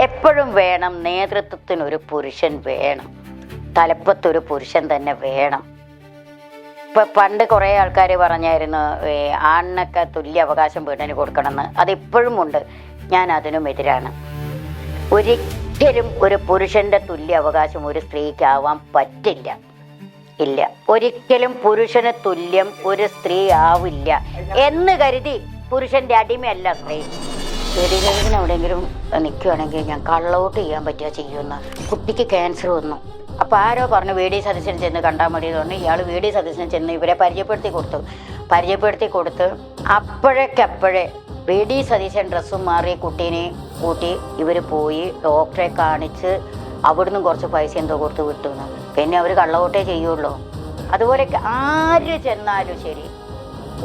എപ്പോഴും വേണം, നേതൃത്വത്തിനൊരു പുരുഷൻ വേണം, തലപ്പത്തൊരു പുരുഷൻ തന്നെ വേണം. ഇപ്പം പണ്ട് കുറേ ആൾക്കാർ പറഞ്ഞായിരുന്നു ആണിനൊക്കെ തുല്യ അവകാശം പെണ്ണിന് കൊടുക്കണമെന്ന്. അതിപ്പോഴും ഉണ്ട്. ഞാൻ അതിനും എതിരാണ്. ഒരിക്കലും ഒരു പുരുഷന്റെ തുല്യ അവകാശം ഒരു സ്ത്രീക്കാവാൻ പറ്റില്ല. ഇല്ല, ഒരിക്കലും പുരുഷന് തുല്യം ഒരു സ്ത്രീ ആവില്ല എന്ന് കരുതി പുരുഷന്റെ അടിമയല്ല സ്ത്രീ. വെടികഴിഞ്ഞ് എവിടെയെങ്കിലും നിൽക്കുകയാണെങ്കിൽ ഞാൻ കള്ളൗട്ട് ചെയ്യാൻ പറ്റുക ചെയ്യുമെന്ന്. കുട്ടിക്ക് ക്യാൻസർ വന്നു. അപ്പോൾ ആരോ പറഞ്ഞു VD സതീശൻ ചെന്ന് കണ്ടാൽ മതി എന്ന് പറഞ്ഞു. ഇയാൾ VD സതീശൻ ചെന്ന് ഇവരെ പരിചയപ്പെടുത്തി കൊടുത്ത് അപ്പോഴേക്കപ്പോഴേ VD സതീശൻ ഡ്രസ്സും മാറി കുട്ടീനെ കൂട്ടി ഇവർ പോയി ഡോക്ടറെ കാണിച്ച് അവിടുന്ന് കുറച്ച് പൈസ എന്തോ കൊടുത്ത് വിട്ടുന്നു. പിന്നെ അവർ കള്ളവോട്ടേ ചെയ്യുള്ളൂ. അതുപോലെ ആര് ചെന്നാലും ശരി,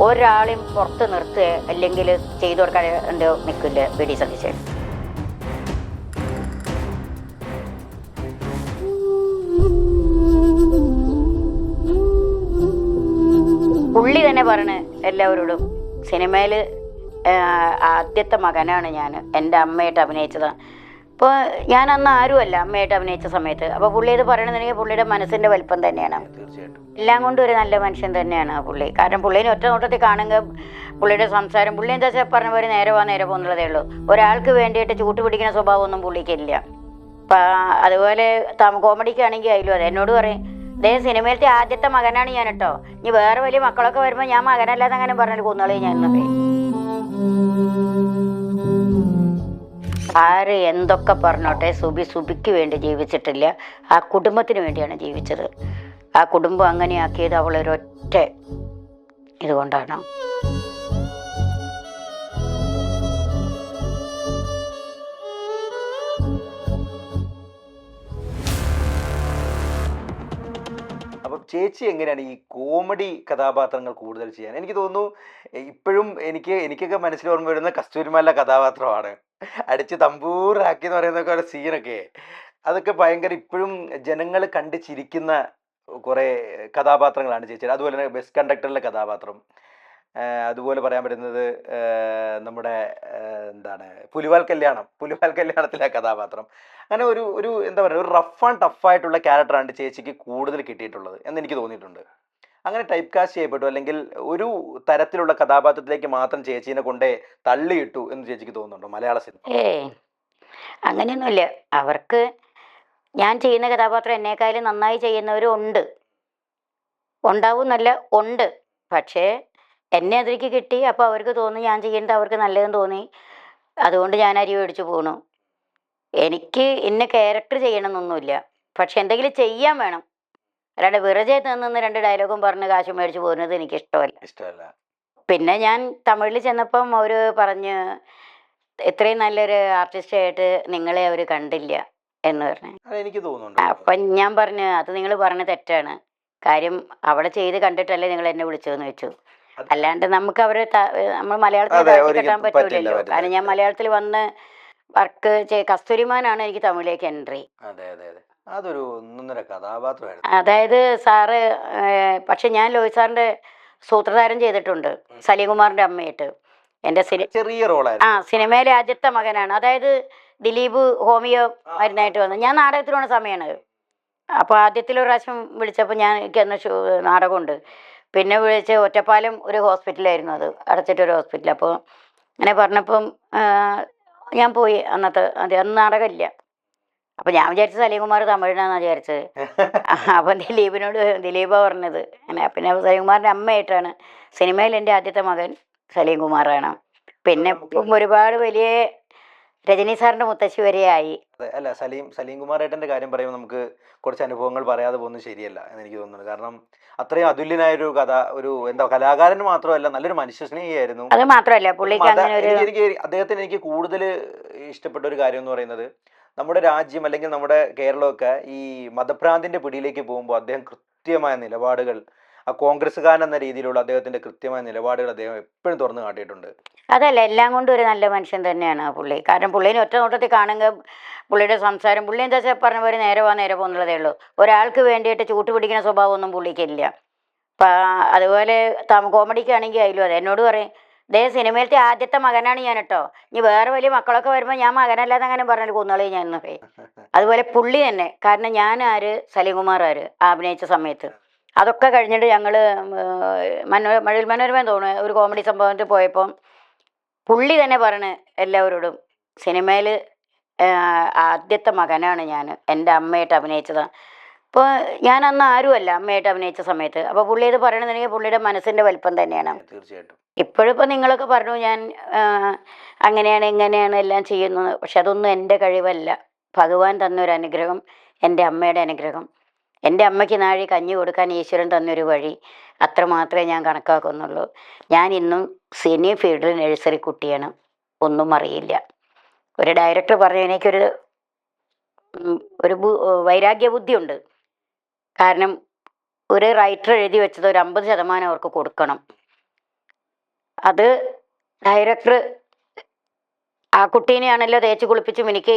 ഒരാളെയും പുറത്ത് നിർത്തുക അല്ലെങ്കിൽ ചെയ്തു കൊടുക്കാൻ എന്തോ നിൽക്കില്ല VD സതീശൻ. പുള്ളി തന്നെ പറഞ്ഞ് എല്ലാവരോടും, സിനിമയിൽ ആദ്യത്തെ മകനാണ് ഞാൻ, എൻ്റെ അമ്മയായിട്ട് അഭിനയിച്ചതാണ്. ഇപ്പോൾ ഞാൻ അന്ന് ആരുമല്ല അമ്മയായിട്ട് അഭിനയിച്ച സമയത്ത്. അപ്പോൾ പുള്ളി ഇത് പറയണമെന്നുണ്ടെങ്കിൽ പുള്ളിയുടെ മനസ്സിൻ്റെ വലിപ്പം തന്നെയാണ്. എല്ലാം കൊണ്ടും ഒരു നല്ല മനുഷ്യൻ തന്നെയാണ് പുള്ളി. കാരണം പുള്ളീനെ ഒറ്റ നോട്ടത്തിൽ കാണുമ്പോൾ പുള്ളിയുടെ സംസാരം, പുള്ളി എന്താ വെച്ചാൽ പറഞ്ഞ പോലെ നേരെ പോകുന്നുള്ളതേ ഉള്ളൂ. ഒരാൾക്ക് വേണ്ടിയിട്ട് ചൂട്ടുപിടിക്കുന്ന സ്വഭാവമൊന്നും പുള്ളിക്കില്ല. അപ്പം അതുപോലെ കോമഡിക്കാണെങ്കിൽ അതിലും അതെ. എന്നോട് പറയും, ഇതേ സിനിമയിലത്തെ ആദ്യത്തെ മകനാണ് ഞാൻ കേട്ടോ, ഇനി വേറെ വലിയ മക്കളൊക്കെ വരുമ്പോൾ ഞാൻ മകനല്ലാതെ അങ്ങനെ പറഞ്ഞാൽ കൊന്നുകളി ഞാൻ എന്നൊക്കെ. ആര് എന്തൊക്കെ പറഞ്ഞോട്ടെ, സുബിക്ക് വേണ്ടി ജീവിച്ചിട്ടില്ല, ആ കുടുംബത്തിന് വേണ്ടിയാണ് ജീവിച്ചത്. ആ കുടുംബം അങ്ങനെയാക്കിയത് അവളൊരൊറ്റ ഇതുകൊണ്ടാണ്. അപ്പം ചേച്ചി എങ്ങനെയാണ് ഈ കോമഡി കഥാപാത്രങ്ങൾ കൂടുതൽ ചെയ്യാൻ? എനിക്ക് തോന്നുന്നു ഇപ്പോഴും എനിക്കൊക്കെ മനസ്സിൽ ഓർമ്മ വരുന്ന കസ്തൂരിമാല കഥാപാത്രമാണ്. അടിച്ച് തമ്പൂറാക്കി എന്ന് പറയുന്നൊക്കെ ഒരു സീനൊക്കെ, അതൊക്കെ ഭയങ്കര ഇപ്പോഴും ജനങ്ങൾ കണ്ട് ചിരിക്കുന്ന കുറേ കഥാപാത്രങ്ങളാണ് ചേച്ചി. അതുപോലെ തന്നെ ബസ് കണ്ടക്ടറിലെ കഥാപാത്രം, അതുപോലെ പറയാൻ പറ്റുന്നത് നമ്മുടെ എന്താണ് പുലിവാൽ കല്യാണത്തിലെ കഥാപാത്രം. അങ്ങനെ ഒരു എന്താ പറയുക, ഒരു റഫ് ആൻഡ് ടഫായിട്ടുള്ള ക്യാരക്ടറാണ് ചേച്ചിക്ക് കൂടുതൽ കിട്ടിയിട്ടുള്ളത് എന്ന് എനിക്ക് തോന്നിയിട്ടുണ്ട്. അങ്ങനെ ടൈപ്പ് കാസ്റ്റ് ചെയ്യപ്പെട്ടു അല്ലെങ്കിൽ ഒരു തരത്തിലുള്ള കഥാപാത്രത്തിലേക്ക് മാത്രം ചേച്ചീനെ കൊണ്ടേ തള്ളിയിട്ടു എന്ന് ചേച്ചിക്ക് തോന്നുന്നുണ്ടോ മലയാള സിനിമ? അങ്ങനെയൊന്നുമില്ല. അവർക്ക് ഞാൻ ചെയ്യുന്ന കഥാപാത്രം എന്നെക്കാളും നന്നായി ചെയ്യുന്നവരും ഉണ്ട്. പക്ഷേ എന്നെ അതിലേക്ക് കിട്ടി. അപ്പോൾ അവർക്ക് തോന്നി ഞാൻ ചെയ്യേണ്ടത് അവർക്ക് നല്ലതെന്ന് തോന്നി. അതുകൊണ്ട് ഞാൻ അരി മേടിച്ച് പോണു. എനിക്ക് ഇന്ന ക്യാരക്ടർ ചെയ്യണമെന്നൊന്നുമില്ല. പക്ഷെ എന്തെങ്കിലും ചെയ്യാൻ വേണം. അല്ലാണ്ട് വെറുതെ നിന്ന് 2 ഡയലോഗും പറഞ്ഞ് കാശ് മേടിച്ച് പോകുന്നത് എനിക്കിഷ്ടമല്ല. പിന്നെ ഞാൻ തമിഴിൽ ചെന്നപ്പം അവർ പറഞ്ഞ്, ഇത്രയും നല്ലൊരു ആർട്ടിസ്റ്റായിട്ട് നിങ്ങളെ അവർ കണ്ടില്ല എന്ന് പറഞ്ഞു. എനിക്ക് തോന്നുന്നുണ്ട്. അപ്പം ഞാൻ പറഞ്ഞു, അത് നിങ്ങൾ പറഞ്ഞ തെറ്റാണ്. കാര്യം അവിടെ ചെയ്ത് കണ്ടിട്ടല്ലേ നിങ്ങൾ എന്നെ വിളിച്ചതെന്ന് വെച്ചു. അല്ലാണ്ട് നമുക്ക് അവരെ നമ്മൾ മലയാളത്തിൽ കെട്ടാൻ പറ്റൂലല്ലോ. കാരണം ഞാൻ മലയാളത്തിൽ വന്ന് വർക്ക് കസ്തൂരിമാനാണ് എനിക്ക് തമിഴിലേക്ക് എൻട്രി. അതൊരു ഒന്നൊന്നര കഥാപാത്രമായിരുന്നു. അതായത് സാറ്, പക്ഷെ ഞാൻ ലോഹി സാറിന്റെ സൂത്രധാരൻ ചെയ്തിട്ടുണ്ട് സലീംകുമാറിന്റെ അമ്മയായിട്ട്. എൻ്റെ ചെറിയ റോളായിരുന്നു. സിനിമയിലെ ആദ്യത്തെ മകനാണ്. അതായത് ദിലീപ് ഹോമിയോ മരുന്നായിട്ട് വന്നു. ഞാൻ നാടകത്തിൽ വന്ന സമയമാണ്. അപ്പോൾ ആദ്യത്തിലൊരു പ്രാവശ്യം വിളിച്ചപ്പോൾ എനിക്ക് അന്ന് നാടകമുണ്ട്. പിന്നെ വിളിച്ച് ഒറ്റപ്പാലം ഒരു ഹോസ്പിറ്റലായിരുന്നു, അത് അടച്ചിട്ടൊരു ഹോസ്പിറ്റൽ. അപ്പോൾ അങ്ങനെ പറഞ്ഞപ്പം ഞാൻ പോയി. അന്ന് നാടകമില്ല. അപ്പം ഞാൻ വിചാരിച്ചത് സലീംകുമാർ തമിഴിനാണെന്നാണ് വിചാരിച്ചത്. അപ്പം ദിലീപ പറഞ്ഞത് അങ്ങനെ. പിന്നെ സലീംകുമാറിൻ്റെ അമ്മയായിട്ടാണ്. സിനിമയിൽ എൻ്റെ ആദ്യത്തെ മകൻ സലീംകുമാറാണ്. പിന്നെ ഇപ്പം ഒരുപാട് വലിയ രജനി സാറിൻ്റെ മുത്തശ്ശി വരെയായി. അല്ല, സലീംകുമാർ ഏട്ടൻ്റെ കാര്യം പറയുമ്പോൾ നമുക്ക് കുറച്ച് അനുഭവങ്ങൾ പറയാതെ പോകുന്നത് ശരിയല്ല എന്ന് എനിക്ക് തോന്നുന്നു. കാരണം അത്രയും അതുല്യനായൊരു കലാകാരൻ മാത്രമല്ല, നല്ലൊരു മനുഷ്യസ്നേഹിയായിരുന്നു. അത് മാത്രമല്ല പുള്ളിക്ക് അദ്ദേഹത്തിന് എനിക്ക് കൂടുതൽ ഇഷ്ടപ്പെട്ട ഒരു കാര്യം എന്ന് പറയുന്നത്, നമ്മുടെ രാജ്യം അല്ലെങ്കിൽ നമ്മുടെ കേരളമൊക്കെ ഈ മതഭ്രാന്തിന്റെ പിടിയിലേക്ക് പോകുമ്പോൾ അദ്ദേഹം കൃത്യമായ നിലപാടുകൾ, ആ കോൺഗ്രസ്സുകാരൻ എന്ന രീതിയിലുള്ള അദ്ദേഹത്തിന്റെ കൃത്യമായ നിലപാടുകൾ അദ്ദേഹം എപ്പോഴും തുറന്നു കാട്ടിയിട്ടുണ്ട്. അതല്ല, എല്ലാം കൊണ്ടും ഒരു നല്ല മനുഷ്യൻ തന്നെയാണ് പുള്ളി. കാരണം പുള്ളീനെ ഒറ്റ നോട്ടത്തിൽ കാണുമ്പോൾ പുള്ളിയുടെ സംസാരം, പുള്ളി എന്താ വെച്ചാൽ പറഞ്ഞ പോലെ നേരെ പോകുന്നുള്ളതേ ഉള്ളൂ. ഒരാൾക്ക് വേണ്ടിയിട്ട് ചൂട്ടുപിടിക്കുന്ന സ്വഭാവമൊന്നും പുള്ളിക്കില്ല. അപ്പം അതുപോലെ കോമഡിക്കാണെങ്കിൽ അതിലും അതെ. എന്നോട് പറയും, ദേ സിനിമയിലത്തെ ആദ്യത്തെ മകനാണ് ഞാൻ കേട്ടോ. ഇനി വേറെ വലിയ മക്കളൊക്കെ വരുമ്പോൾ ഞാൻ മകനല്ലാതെ അങ്ങനെ പറഞ്ഞാൽ കൊന്നുകളി ഞാൻ എന്ന് പറയും. അതുപോലെ പുള്ളി തന്നെ, കാരണം ഞാൻ ആര് സലീംകുമാർ ആര് അഭിനയിച്ച സമയത്ത് അതൊക്കെ കഴിഞ്ഞിട്ട് ഞങ്ങൾ മഴവിൽ മനോരമ തോന്നുന്നു ഒരു കോമഡി സംഭവത്തിൽ പോയപ്പം പുള്ളി തന്നെ പറയണേ എല്ലാവരോടും, സിനിമയിൽ ആദ്യത്തെ മകനാണ് ഞാൻ, എൻ്റെ അമ്മയായിട്ട് അഭിനയിച്ചതാണ്. ഇപ്പോൾ ഞാൻ അന്ന് ആരുമല്ല അമ്മയായിട്ട് അഭിനയിച്ച സമയത്ത്. അപ്പോൾ പുള്ളി ഇത് പറയണമെന്നുണ്ടെങ്കിൽ പുള്ളിയുടെ മനസ്സിൻ്റെ വലിപ്പം തന്നെയാണ്. തീർച്ചയായിട്ടും. ഇപ്പോഴിപ്പോൾ നിങ്ങളൊക്കെ പറഞ്ഞു ഞാൻ അങ്ങനെയാണ് ഇങ്ങനെയാണ് എല്ലാം ചെയ്യുന്നത്. പക്ഷെ അതൊന്നും എൻ്റെ കഴിവല്ല. ഭഗവാൻ തന്നൊരു അനുഗ്രഹം, എൻ്റെ അമ്മയുടെ അനുഗ്രഹം. എൻ്റെ അമ്മയ്ക്ക് നാഴി കഞ്ഞി കൊടുക്കാൻ ഈശ്വരൻ തന്നൊരു വഴി, അത്ര മാത്രമേ ഞാൻ കണക്കാക്കുന്നുള്ളൂ. ഞാൻ ഇന്നും സിനി ഫീൽഡിൽ നഴ്സറി കുട്ടിയാണ്, ഒന്നും അറിയില്ല. ഒരു ഡയറക്ടർ പറഞ്ഞു എനിക്കൊരു ഒരു വൈരാഗ്യ ബുദ്ധിയുണ്ട്. കാരണം ഒരു റൈറ്റർ എഴുതി വെച്ചത് ഒരു 50% അവർക്ക് കൊടുക്കണം. അത് ഡയറക്ടർ ആ കുട്ടീനെയാണല്ലോ തേച്ച് കുളിപ്പിച്ച് മിനിക്ക്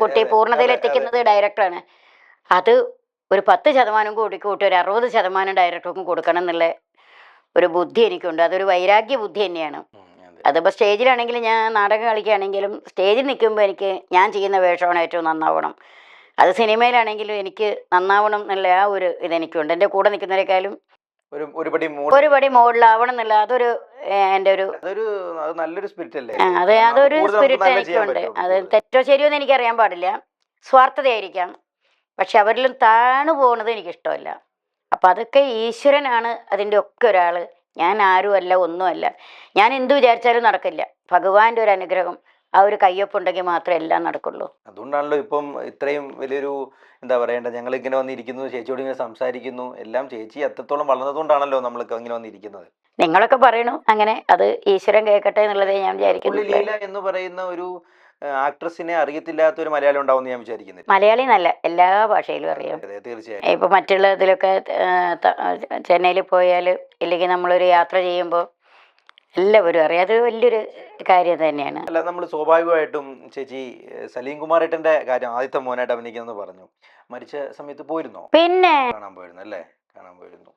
കുട്ടി പൂർണ്ണതയിൽ എത്തിക്കുന്നത് ഡയറക്ടറാണ്. അത് ഒരു 10% കൂടി കൂട്ടി ഒരു 60% ഡയറക്ടർക്കും കൊടുക്കണം എന്നുള്ള ഒരു ബുദ്ധി എനിക്കുണ്ട്. അതൊരു വൈരാഗ്യ ബുദ്ധി തന്നെയാണ്. അതിപ്പോൾ സ്റ്റേജിലാണെങ്കിലും ഞാൻ നാടകം കളിക്കുകയാണെങ്കിലും സ്റ്റേജിൽ നിൽക്കുമ്പോൾ എനിക്ക് ഞാൻ ചെയ്യുന്ന വേഷമാണ് ഏറ്റവും നന്നാവണം. അത് സിനിമയിലാണെങ്കിലും എനിക്ക് നന്നാവണം എന്നുള്ള ആ ഒരു ഇതെനിക്കുണ്ട്. എൻ്റെ കൂടെ നിൽക്കുന്നവരെക്കാളും ഒരു പടി മുകളിലാവണം എന്നുള്ള അതൊരു എൻ്റെ ഒരു നല്ലൊരു സ്പിരിറ്റ് അല്ലേ. അതൊരു സ്പിരിറ്റ് എനിക്കുണ്ട്. അത് തെറ്റോ ശരിയോ എന്ന് എനിക്കറിയാൻ പാടില്ല, സ്വാർത്ഥതയായിരിക്കാം. പക്ഷെ അവരിലും താണു പോകുന്നത് എനിക്കിഷ്ടമല്ല. അപ്പം അതൊക്കെ ഈശ്വരനാണ് അതിൻ്റെ ഒക്കെ ഒരാൾ. ഞാൻ ആരുമല്ല, ഒന്നുമല്ല. ഞാൻ എന്ത് വിചാരിച്ചാലും നടക്കില്ല. ഭഗവാന്റെ ഒരു അനുഗ്രഹം, ആ ഒരു കയ്യൊപ്പുണ്ടെങ്കിൽ മാത്രമേ എല്ലാം നടക്കുള്ളൂ. അതുകൊണ്ടാണല്ലോ ഇപ്പം ഇത്രയും വലിയൊരു എന്താ പറയേണ്ടത്, ഞങ്ങൾ ഇങ്ങനെ വന്നിരിക്കുന്നു, ചേച്ചിയോട് ഇങ്ങനെ സംസാരിക്കുന്നു, എല്ലാം ചേച്ചി അത്രത്തോളം വളർന്നതുകൊണ്ടാണല്ലോ നമ്മൾക്ക് ഇങ്ങനെ വന്നിരിക്കുന്നത്. നിങ്ങളൊക്കെ പറയണു അങ്ങനെ, അത് ഈശ്വരൻ കേൾക്കട്ടെ എന്നുള്ളതേ ഞാൻ വിചാരിക്കുന്നു. ലീല എന്ന് പറയുന്ന ഒരു ആക്ട്രസിനെ അറിയത്തില്ലാത്ത ഒരു മലയാളി ഉണ്ടാവും ഞാൻ വിചാരിക്കുന്നില്ല. മലയാളി എന്നല്ല, എല്ലാ ഭാഷയിലും അറിയാം. തീർച്ചയായും. ഇപ്പൊ മറ്റുള്ള ഇതിലൊക്കെ ചെന്നൈയിൽ പോയാൽ ഇല്ലെങ്കിൽ നമ്മളൊരു യാത്ര ചെയ്യുമ്പോൾ എല്ലാവരും അറിയാം. അത് വലിയൊരു കാര്യം തന്നെയാണ്. അല്ല, നമ്മൾ സ്വാഭാവികമായിട്ടും ചേച്ചി സലീം കുമാറേട്ടന്റെ കാര്യം ആദ്യത്തെ മോനായിട്ട് അഭിനയിക്കുന്നത് പറഞ്ഞു. മരിച്ച സമയത്ത് പോയിരുന്നോ? പിന്നെ കാണാൻ പോയിരുന്നു അല്ലേ? കാണാൻ പോയിരുന്നു.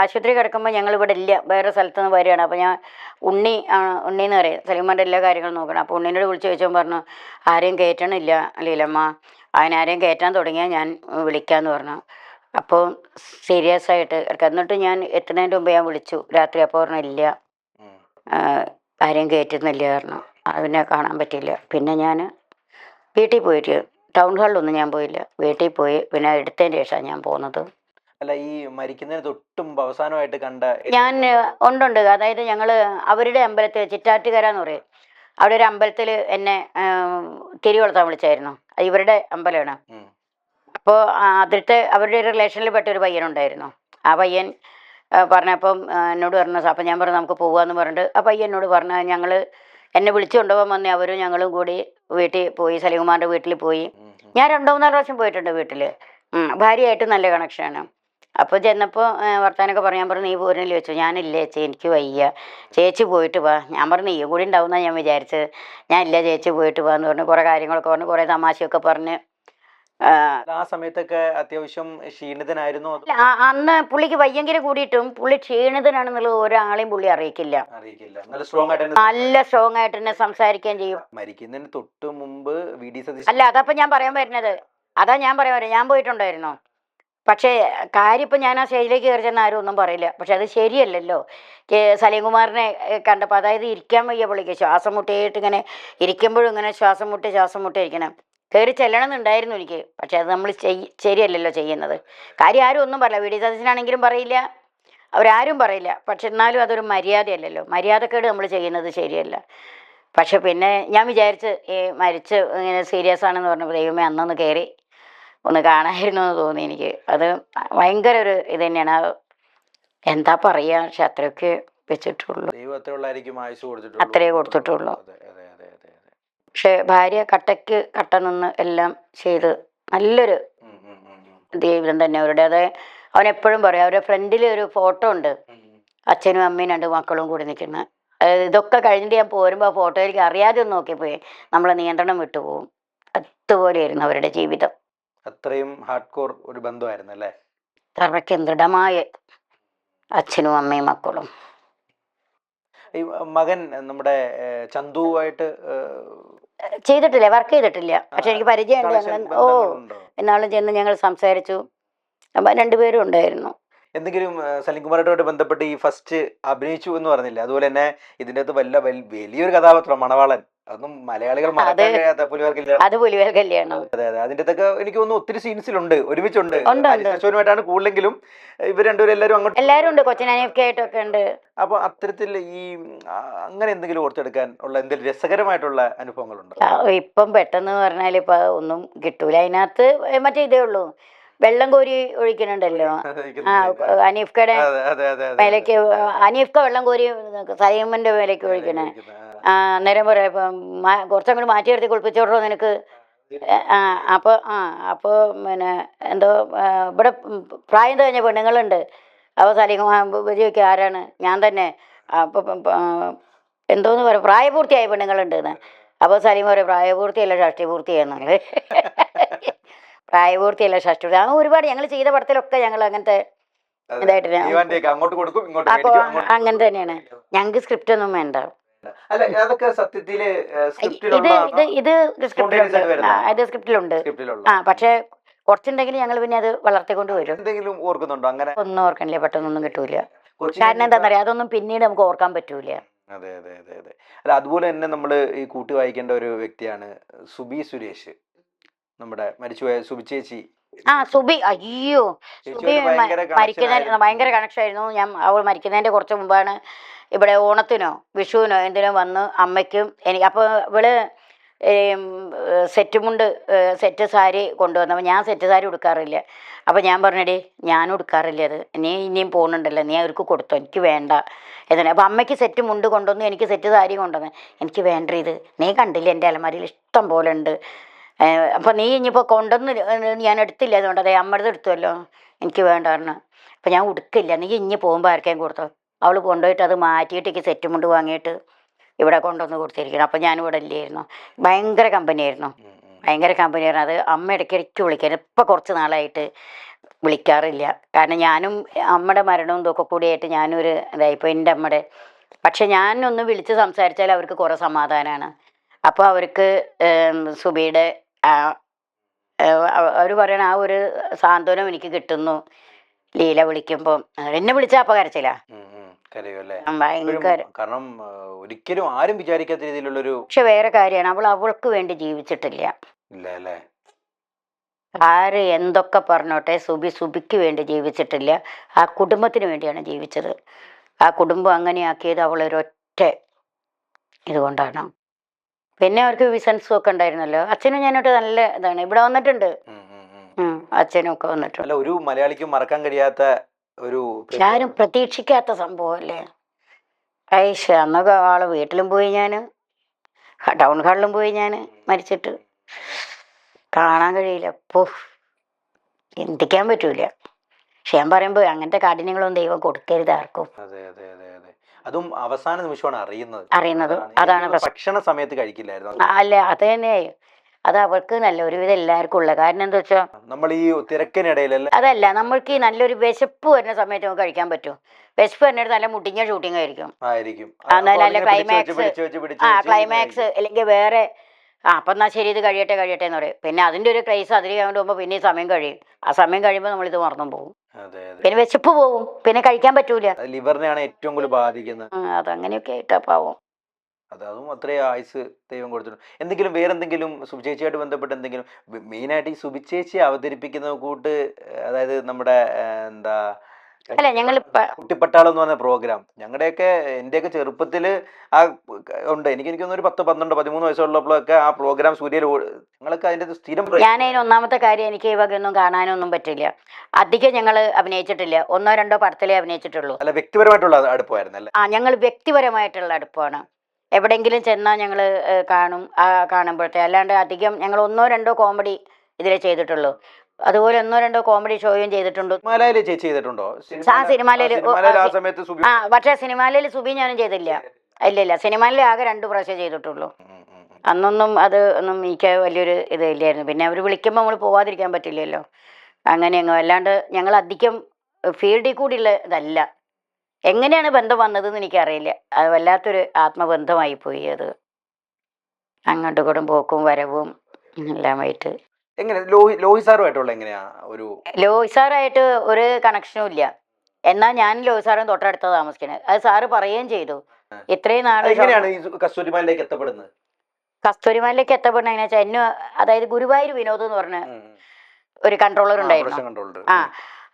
ആശുപത്രി കിടക്കുമ്പോൾ ഞങ്ങൾ ഇവിടെ ഇല്ല, വേറെ സ്ഥലത്ത് നിന്ന് വരികയാണ്. അപ്പോൾ ഞാൻ ഉണ്ണിന്ന് പറയും, സലീമാൻ്റെ എല്ലാ കാര്യങ്ങളും നോക്കണം. അപ്പോൾ ഉണ്ണീനോട് വിളിച്ച് ചോദിച്ചാൽ പറഞ്ഞു ആരെയും കയറ്റണില്ല ലീലമ്മ, അതിനാരെയും കയറ്റാൻ തുടങ്ങിയാൽ ഞാൻ വിളിക്കാമെന്ന് പറഞ്ഞു. അപ്പോൾ സീരിയസ് ആയിട്ട് എന്നിട്ട് ഞാൻ എത്തുന്നതിൻ്റെ മുമ്പ് ഞാൻ വിളിച്ചു രാത്രി. അപ്പോൾ പറഞ്ഞു ഇല്ല, ആരെയും കയറ്റുന്നില്ല പറഞ്ഞു. അതിനെ കാണാൻ പറ്റില്ല. പിന്നെ ഞാൻ വീട്ടിൽ പോയിട്ട് ടൗൺ ഹാളിലൊന്നും ഞാൻ പോയില്ല, വീട്ടിൽ പോയി പിന്നെ എടുത്തതിന് ശേഷമാണ് ഞാൻ പോകുന്നത്. അല്ല, ഈ മരിക്കുന്നതിന് തൊട്ടും അവസാനമായിട്ട് കണ്ട ഞാൻ ഉണ്ട്. അതായത് ഞങ്ങൾ അവരുടെ അമ്പലത്തിൽ ചിറ്റാറ്റുകര എന്ന് പറയും, അവിടെ ഒരു അമ്പലത്തിൽ എന്നെ തിരി കൊളുത്താൻ വിളിച്ചായിരുന്നു. അത് ഇവരുടെ അമ്പലമാണ്. അപ്പോൾ അതിലത്തെ അവരുടെ ഒരു റിലേഷനിൽ പെട്ട ഒരു പയ്യനുണ്ടായിരുന്നു. ആ പയ്യൻ പറഞ്ഞപ്പം എന്നോട് പറഞ്ഞു, അപ്പം ഞാൻ പറഞ്ഞു നമുക്ക് പോകാമെന്ന് പറഞ്ഞിട്ട് ആ പയ്യൻ എന്നോട് പറഞ്ഞു, ഞങ്ങൾ എന്നെ വിളിച്ചു കൊണ്ടുപോകാൻ വന്നേ അവരും ഞങ്ങളും കൂടി വീട്ടിൽ പോയി, സലീംകുമാറിൻ്റെ വീട്ടിൽ പോയി. ഞാൻ 2-3 പ്രാവശ്യം പോയിട്ടുണ്ട് വീട്ടിൽ. ഭാര്യയായിട്ട് നല്ല കണക്ഷനാണ്. അപ്പോൾ ചെന്നപ്പോൾ വർത്താനൊക്കെ പറഞ്ഞു. ഞാൻ പറഞ്ഞു നീ പോരിനില്ല വെച്ചു. ഞാനില്ല ചേച്ചി, എനിക്ക് വയ്യ, ചേച്ചി പോയിട്ട് വാ. ഞാൻ പറഞ്ഞു നീയും കൂടി ഉണ്ടാവുമെന്നാണ് ഞാൻ വിചാരിച്ചത്. ഞാൻ ഇല്ല ചേച്ചി പോയിട്ട് വാന്ന് പറഞ്ഞു. കുറേ കാര്യങ്ങളൊക്കെ പറഞ്ഞു, കുറേ തമാശയൊക്കെ പറഞ്ഞ്. ആ സമയത്തൊക്കെ അത്യാവശ്യം ക്ഷീണിതനായിരുന്നു. അന്ന് പുള്ളിക്ക് വയ്യെങ്കിലും കൂടിയിട്ടും പുള്ളി ക്ഷീണിതനാണെന്നുള്ളത് ഒരാളെയും പുള്ളി അറിയിക്കില്ല. നല്ല സ്ട്രോങ് ആയിട്ട് തന്നെ സംസാരിക്കുകയും ചെയ്യും. മരിക്കുന്നതിന് തൊട്ട് മുമ്പ് അല്ല, അതപ്പം ഞാൻ പറയാൻ വരുന്നത്, ഞാൻ പോയിട്ടുണ്ടായിരുന്നു. പക്ഷേ കാര്യം ഇപ്പം ഞാൻ ആ സ്റ്റേജിലേക്ക് കയറി ചെന്ന ആരും ഒന്നും പറയില്ല. പക്ഷെ അത് ശരിയല്ലല്ലോ. സലീംകുമാറിനെ കണ്ടപ്പോൾ, അതായത് ഇരിക്കാൻ വയ്യ പുള്ളിക്ക്, ശ്വാസം മുട്ടിയിട്ട് ഇങ്ങനെ ഇരിക്കുമ്പോഴും ഇങ്ങനെ ശ്വാസം മുട്ടി ഇരിക്കണം. കയറി ചെല്ലണമെന്നുണ്ടായിരുന്നു എനിക്ക്. പക്ഷെ അത് നമ്മൾ ശരിയല്ലല്ലോ ചെയ്യുന്നത്. കാര്യം ആരും ഒന്നും പറയില്ല, വി ഡി സതീശനാണെങ്കിലും പറയില്ല, അവരാരും പറയില്ല. പക്ഷെ എന്നാലും അതൊരു മര്യാദയല്ലല്ലോ, മര്യാദക്കേട് നമ്മൾ ചെയ്യുന്നത് ശരിയല്ല. പക്ഷെ പിന്നെ ഞാൻ വിചാരിച്ച് മരിച്ച് ഇങ്ങനെ സീരിയസ് ആണെന്ന് പറഞ്ഞപ്പോൾ ദൈവമേ അന്നൊന്ന് കയറി ഒന്ന് കാണാമായിരുന്നു എന്ന് തോന്നി എനിക്ക്. അത് ഭയങ്കര ഒരു ഇത് തന്നെയാണ്. എന്താ പറയുക, പക്ഷെ അത്രയൊക്കെ വെച്ചിട്ടുള്ളൂ, അത്രയേ കൊടുത്തിട്ടുള്ളൂ. പക്ഷെ ഭാര്യ കട്ട നിന്ന് എല്ലാം ചെയ്ത് നല്ലൊരു ജീവിതം തന്നെ അവരുടെ. അത് അവനെപ്പോഴും പറയും, അവരുടെ ഫ്രണ്ടിൽ ഒരു ഫോട്ടോ ഉണ്ട്, അച്ഛനും അമ്മയും 2 മക്കളും കൂടി നിൽക്കുന്നത്. ഇതൊക്കെ കഴിഞ്ഞിട്ട് ഞാൻ പോരുമ്പോൾ ആ ഫോട്ടോ എനിക്ക് അറിയാതെ ഒന്ന് നോക്കിപ്പോയി നമ്മളെ നിയന്ത്രണം വിട്ടുപോകും. അതുപോലെയായിരുന്നു അവരുടെ ജീവിതം. അത്രയും ഹാർഡ് കോർ ഒരു ബന്ധമായിരുന്നു അല്ലേ? തറയ്ക്ക് ദൃഢമായ അച്ഛനും അമ്മയും മക്കളും. ഈ മകൻ നമ്മുടെ ചന്തുവായിട്ട് ചെയ്തിട്ടില്ല, വർക്ക് ചെയ്തിട്ടില്ല. പക്ഷെ എനിക്ക് പരിചയമുണ്ട്. കണക്ഷൻ ഞങ്ങൾ ബന്ധങ്ങളുണ്ടോ? എന്നാളും ചെന്ന് ഞങ്ങൾ സംസാരിച്ചു. അപ്പം രണ്ടുപേരും ഉണ്ടായിരുന്നു. എന്തെങ്കിലും സലീം കുമാറായിട്ടുമായിട്ട് ബന്ധപ്പെട്ട് ഈ ഫസ്റ്റ് അഭിനയിച്ചു എന്ന് പറഞ്ഞില്ല, അതുപോലെ തന്നെ ഇതിൻ്റെ അകത്ത് വലിയൊരു കഥാപാത്രം മണവാളൻ, അതൊന്നും മലയാളികൾ അത് മറക്കാൻ കഴിയാത്ത പുലിവാർക്കില്ല. അത് പുലിവേൽ കല്യാണം. അതെ അതെ, അതിൻ്റെ അകത്തൊക്കെ എനിക്ക് തോന്നുന്നു ഒത്തിരി സീൻസിലുണ്ട്, ഒരുമിച്ചുണ്ട്. ഉണ്ട്, ഉണ്ട്. അശ്വനുമായിട്ടാണ് കൂടുതലെങ്കിലും ഇവർ രണ്ടുപേരും എല്ലാവരും അങ്ങോട്ട്. എല്ലാവരും ഉണ്ട്, കൊച്ചിനനിയൊക്കെ ആയിട്ടൊക്കെ ഉണ്ട്. അപ്പോൾ അത്തരത്തിൽ ഈ അങ്ങനെ എന്തെങ്കിലും ഓർത്തെടുക്കാൻ ഉള്ള എന്തെങ്കിലും രസകരമായിട്ടുള്ള അനുഭവങ്ങളുണ്ടോ? ഇപ്പം പെട്ടെന്ന് പറഞ്ഞാൽ ഇപ്പം ഒന്നും കിട്ടൂല. അതിനകത്ത് മറ്റേ ഇതേ ഉള്ളൂ, വെള്ളം കോരി ഒഴിക്കുന്നുണ്ടല്ലോ. ആ, അനീഫ്കയുടെ അതെ അതെ അതെ അതെ. മേലേക്ക് അനീഫ്ക വെള്ളം കോരി സലീമിന്റെ മേലേക്ക് ഒഴിക്കണേ. അന്നേരം പറയാം ഇപ്പം കുറച്ചും കൂടി മാറ്റി നിർത്തി കുളിപ്പിച്ചോടോ നിനക്ക്. അപ്പോൾ പിന്നെ എന്തോ ഇവിടെ പ്രായം കഴിഞ്ഞ പെണ്ണുങ്ങളുണ്ട്. അപ്പോൾ സലീം ചോദിക്കുക ആരാണ്, ഞാൻ തന്നെ. അപ്പോൾ എന്തോന്ന് പറയാം, പ്രായപൂർത്തിയായ പെണ്ണുങ്ങളുണ്ട് എന്ന്. അപ്പോൾ സലീം പറയും പ്രായപൂർത്തിയല്ല ഷഷ്ടിപൂർത്തിയാന്നുള്ളത്. പ്രായപൂർത്തിയല്ല ഷഷ്ടി. അങ്ങനെ ഒരുപാട് ഞങ്ങൾ ചെയ്ത പടത്തിലൊക്കെ ഞങ്ങൾ അങ്ങനത്തെ ഇതായിട്ട് അങ്ങോട്ട് കൊടുക്കും, ഇങ്ങോട്ട് അപ്പോൾ മേടിക്കും, അങ്ങോട്ട്. അങ്ങനെ തന്നെയാണ്. ഞങ്ങൾക്ക് സ്ക്രിപ്റ്റ് ഒന്നും വേണ്ട. അല്ല, അതൊക്കെ സത്യത്തില് ഇത് സ്ക്രിപ്റ്റിലുള്ള ഇത് ഇത് സ്ക്രിപ്റ്റിലുണ്ട്. ഇത് സ്ക്രിപ്റ്റിലുണ്ട്. സ്ക്രിപ്റ്റിലുള്ള പക്ഷേ കുറച്ചുണ്ടെങ്കിൽ ഞങ്ങൾ പിന്നെ അത് വളർത്തിക്കൊണ്ട് വരും. എന്തെങ്കിലും ഓർക്കുന്നുണ്ടോ അങ്ങനെ? ഒന്നും ഓർക്കണില്ല, പെട്ടെന്നൊന്നും കിട്ടൂല. കാരണം എന്താ പറയാ, അതൊന്നും പിന്നീട് നമുക്ക് ഓർക്കാൻ പറ്റൂല. അതെ അതെ അതെ അതെ. അല്ല, അതുപോലെ തന്നെ നമ്മൾ ഈ കൂട്ടി വായിക്കേണ്ട ഒരു വ്യക്തിയാണ് സുബി സുരേഷ്, നമ്മുടെ മരിച്ചുപോയ സുബി ചേച്ചി. സുബി, അയ്യോ സുബി ഭയങ്കര കണക്ഷൻ ആയിരുന്നു. അവൾ മരിക്കുന്നതിന്റെ കുറച്ച് മുമ്പാണ് ഇവിടെ ഓണത്തിനോ വിഷുവിനോ എന്തിനോ വന്ന് അമ്മയ്ക്കും എനിക്ക്. അപ്പോൾ ഇവള് സെറ്റ് സാരി കൊണ്ടുവന്നപ്പോൾ ഞാൻ സെറ്റ് സാരി ഉടുക്കാറില്ല. അപ്പോൾ ഞാൻ പറഞ്ഞടി ഞാൻ ഉടുക്കാറില്ല, അത് നീ ഇനിയും പോകുന്നുണ്ടല്ലോ, നീ അവർക്ക് കൊടുത്തോ, എനിക്ക് വേണ്ട എന്നാണ്. അപ്പോൾ അമ്മയ്ക്ക് സെറ്റ് മുണ്ട് കൊണ്ടുവന്നു, എനിക്ക് സെറ്റ് സാരി കൊണ്ടുവന്നു. എനിക്ക് വേണ്ട, ഇത് നീ കണ്ടില്ല എൻ്റെ അലമാരിയിൽ ഇഷ്ടം പോലെ ഉണ്ട്. അപ്പോൾ നീ ഇനിയിപ്പോൾ കൊണ്ടുവന്ന് ഞാൻ എടുത്തില്ല, അതുകൊണ്ട് അതെ അമ്മയുടെ എടുത്തുമല്ലോ, എനിക്ക് വേണ്ട പറഞ്ഞു. അപ്പോൾ ഞാൻ ഉടുക്കില്ല, നീ ഇനി പോകുമ്പോൾ ആർക്കേം കൊടുത്തോ. അവൾ കൊണ്ടുപോയിട്ട് അത് മാറ്റിയിട്ട് എനിക്ക് സെറ്റ് മുണ്ട് വാങ്ങിയിട്ട് ഇവിടെ കൊണ്ടുവന്ന് കൊടുത്തിരിക്കണം. അപ്പം ഞാനിവിടെ ഇല്ലായിരുന്നു. ഭയങ്കര കമ്പനിയായിരുന്നു. അത് അമ്മ ഇടയ്ക്കിടയ്ക്ക് വിളിക്കായിരുന്നു. ഇപ്പം കുറച്ച് നാളായിട്ട് വിളിക്കാറില്ല. കാരണം ഞാനും അമ്മയുടെ മരണവും ഇതൊക്കെ കൂടിയായിട്ട് ഞാനൊരു ഇതായിപ്പോൾ എൻ്റെ അമ്മയുടെ. പക്ഷെ ഞാനൊന്ന് വിളിച്ച് സംസാരിച്ചാൽ അവർക്ക് കുറേ സമാധാനമാണ്. അപ്പോൾ അവർക്ക് സുബിയുടെ അവർ പറയണ ആ ഒരു സാന്ത്വനം എനിക്ക് കിട്ടുന്നു ലീല വിളിക്കുമ്പോൾ. എന്നെ വിളിച്ചാൽ അപ്പം കരച്ചില്ല, ഭയങ്കര. കാരണം ഒരിക്കലും ആരും വിചാരിക്കാത്ത രീതിയിലുള്ളൊരു. പക്ഷെ വേറെ കാര്യമാണ്, അവൾക്ക് വേണ്ടി ജീവിച്ചിട്ടില്ല. ആര് എന്തൊക്കെ പറഞ്ഞോട്ടെ, സുബിക്ക് വേണ്ടി ജീവിച്ചിട്ടില്ല. ആ കുടുംബത്തിന് വേണ്ടിയാണ് ജീവിച്ചത്. ആ കുടുംബം അങ്ങനെയാക്കിയത് അവളൊരൊറ്റ ഇതുകൊണ്ടാണ്. പിന്നെ അവർക്ക് ബിസിനസ്സും ഒക്കെ ഉണ്ടായിരുന്നല്ലോ. അച്ഛനും ഞാനോട്ട് നല്ല ഇതാണ്. ഇവിടെ വന്നിട്ടുണ്ട്, അച്ഛനും ഒക്കെ വന്നിട്ടുണ്ട്. ഒരു മലയാളിക്കും മറക്കാൻ കഴിയാത്ത ഒരു, ആരും പ്രതീക്ഷിക്കാത്ത സംഭവം അല്ലേ. ഐഷ അന്നൊക്കെ ആള് വീട്ടിലും പോയി, ഞാൻ ടൗൺ ഹാളിലും പോയി, ഞാൻ മരിച്ചിട്ട് കാണാൻ കഴിയില്ല. ചിന്തിക്കാൻ പറ്റൂല. പക്ഷെ ഞാൻ പറയുമ്പോൾ അങ്ങനത്തെ കാഠിന്യങ്ങളൊന്നും ദൈവം കൊടുക്കരുത് ആർക്കും. അതും അവസാന നിമിഷമാണ് അറിയുന്നത്. അതാണ് ഭക്ഷണ സമയത്ത് കഴിക്കില്ലായിരുന്നു. അല്ല, അത് തന്നെ. അത് അവർക്ക് നല്ല ഒരുവിധം എല്ലാവർക്കും ഉള്ള കാരണം എന്താ വെച്ചാൽ നമ്മൾ ഈ തിരക്കിനിടയിലല്ല, അതല്ല, നമ്മൾക്ക് ഈ നല്ലൊരു വിശപ്പ് വരുന്ന സമയത്ത് നമുക്ക് കഴിക്കാൻ പറ്റും. വിശപ്പ് വരുന്നിടത്ത് നല്ല മുട്ടിഞ്ഞ ഷൂട്ടിംഗ് ആയിരിക്കും. നല്ല ക്ലൈമാക്സ് അല്ലെങ്കിൽ വേറെ. അപ്പം എന്നാൽ ശരി, ഇത് കഴിയട്ടെ എന്ന് പറയും. പിന്നെ അതിൻ്റെ ഒരു ക്രൈസ് അതിൽ പോകുമ്പോൾ പിന്നെ ഈ സമയം കഴിയും. ആ സമയം കഴിയുമ്പോൾ നമ്മളിത് മറന്നും പോകും. പിന്നെ വിശപ്പ് പോകും, പിന്നെ കഴിക്കാൻ പറ്റൂല. ലിവറിനെയാണ് ഏറ്റവും കൂടുതൽ ബാധിക്കുന്നത്. അതങ്ങനെയൊക്കെ ആയിട്ടാ പാവം. അതും അത്രയും ആയുസ് ദൈവം കൊടുത്തിട്ടുണ്ട്. എന്തെങ്കിലും വേറെന്തെങ്കിലും സുബിചേച്ചിയായിട്ട് ബന്ധപ്പെട്ട് എന്തെങ്കിലും മെയിനായിട്ട് ഈ സുബിചേച്ചി അവതരിപ്പിക്കുന്ന കൂട്ട്, അതായത് നമ്മുടെ എന്താ അല്ല, ഞങ്ങൾ കുട്ടിപ്പട്ടാളം എന്ന് പറഞ്ഞ പ്രോഗ്രാം ഞങ്ങളുടെയൊക്കെ എൻ്റെയൊക്കെ ചെറുപ്പത്തിൽ ആ ഉണ്ട്. എനിക്കൊന്നും ഒരു 10, 12, 13 വയസ്സുള്ളപ്പോഴൊക്കെ ആ പ്രോഗ്രാം സൂര്യയിൽ ഞങ്ങളൊക്കെ അതിൻ്റെ സ്ഥിരം. ഞാനതിന് ഒന്നാമത്തെ കാര്യം, എനിക്ക് ഈ വകയൊന്നും കാണാനൊന്നും പറ്റില്ല. അധികം ഞങ്ങൾ അഭിനയിച്ചിട്ടില്ല. 1, 2 പടത്തിലേ അഭിനയിച്ചിട്ടുള്ളൂ. അല്ല, വ്യക്തിപരമായിട്ടുള്ള അടുപ്പമായിരുന്നല്ലേ? ഞങ്ങൾ വ്യക്തിപരമായിട്ടുള്ള അടുപ്പമാണ്. എവിടെയെങ്കിലും ചെന്നാൽ ഞങ്ങൾ കാണുമ്പോഴത്തെ, അല്ലാണ്ട് അധികം ഞങ്ങൾ 1, 2 കോമഡി ഇതിലേ ചെയ്തിട്ടുള്ളൂ. അതുപോലെ 1, 2 കോമഡി ഷോയും ചെയ്തിട്ടുണ്ട്. ചേച്ചി ചെയ്തിട്ടുണ്ടോ? സിനിമയില്. പക്ഷേ സിനിമയില് സുബി ഞാനും ചെയ്തില്ല. ഇല്ല, സിനിമയിൽ ആകെ 2 പ്രാവശ്യം ചെയ്തിട്ടുള്ളൂ. അന്നൊന്നും അത് ഒന്നും എനിക്ക് വലിയൊരു ഇതില്ലായിരുന്നു. പിന്നെ അവർ വിളിക്കുമ്പോൾ നമ്മൾ പോവാതിരിക്കാൻ പറ്റില്ലല്ലോ. അങ്ങനെ അല്ലാണ്ട് ഞങ്ങൾ അധികം ഫീൽഡിൽ കൂടിയുള്ള ഇതല്ല. എങ്ങനെയാണ് ബന്ധം വന്നതെന്ന് എനിക്കറിയില്ല. അത് വല്ലാത്തൊരു ആത്മബന്ധമായി പോയി അത്. അങ്ങോട്ടും ഇങ്ങോട്ടും പോക്കും വരവും എല്ലാമായിട്ട്. എങ്ങനെ ലോഹി സാറുമായിട്ടുള്ള എങ്ങനെയാ ഒരു ലോയ് സാറായിട്ട് ഒരു കണക്ഷനും ഇല്ല. എന്നാൽ ഞാൻ ലോയ് സാറും തൊട്ടടുത്താണ് താമസിക്കുന്നത്. അത് സാറ് പറയുകയും ചെയ്തു. ഇത്രയും നാൾ എങ്ങനെയാണ് ഈ കസ്തൂരിമാനിലേക്ക് എത്തപ്പെടുന്നത്? കസ്തൂരിമാനിലേക്ക് എത്തപ്പെടുന്ന എങ്ങനെയാ വെച്ചാൽ എന്നെ, അതായത് ഗുരുവായൂർ വിനോദ് എന്ന് പറഞ്ഞ ഒരു കൺട്രോളർ ഉണ്ടായിരുന്നു. ആ,